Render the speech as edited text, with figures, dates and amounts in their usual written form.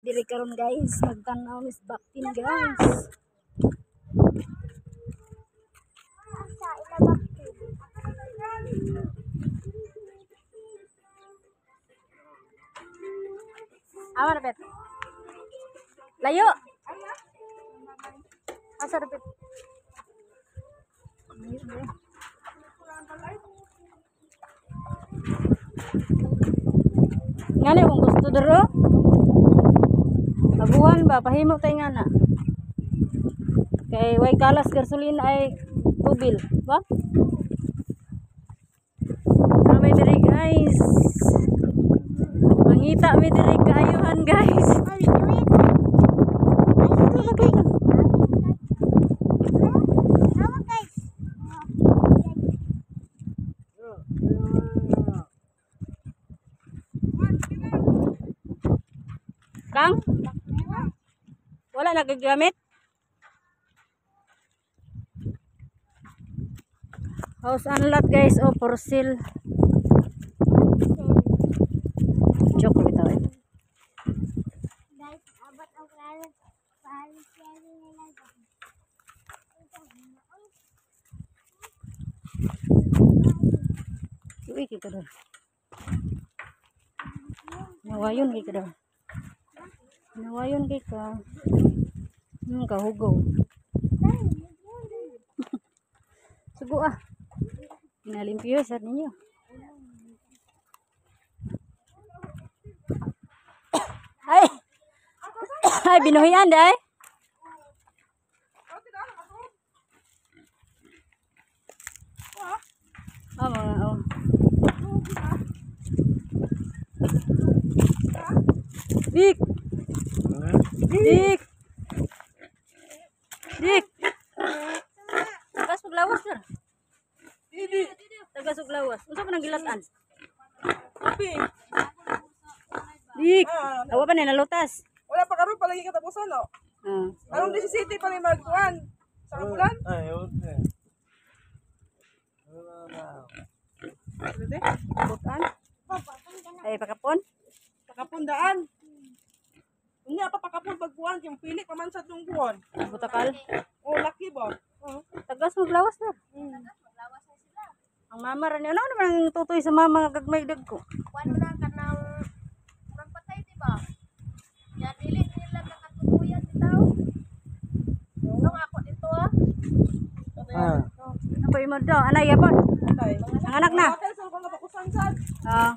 Dili karon guys, magtanaw Miss Baktin guys. Sa ila Baktin. Awan repet. Layo. Asa repet. Ngani kung gusto dero? Abuhan ba pahimo tay nga na. Kay way kalas gasolina ay tubil, ba? May diri guys. Mangita mi diri kaayuhan guys. Kang? Wala nagagamit? House unlock guys, oh for sale. Joke bitaw eh. Guys, abot ang klaro. Pahali-hali nila. Uy, kita dah. Nawayon kita dah. Nawayon kita. Kahugaw. Sugo ah. Pinalimpyo sa ninyo. Ay. Ay binuhian dai. Oh, mga oh. Dik. Dik. Dik. Tagas paglawas sir. Tagas paglawas. Unsa man ang gilatan? Dik. Awa pa ni nalutas. Wala pa karon palagi katapusan no. Anong 17 pa ni magkuan? Sa bulan? Ay, okay. Butan. Ay pakapon. Pakapundaan. Unya pa pakapon pagkuan yung pili pa man sa tungkuan. Butakal. Oh, laki ba? Tagas maglawas na. Ang mama rin ano naman ang tutoy sa mama gagmay dagko. Wano na ka ng magpatay, di ba? Yan, dili nila kakatukuyan dito. Nung ako dito ah. Ako imo daw, anay yapon. Anay. Ang anak na. Hotel sa mga pakusan sad. Ah.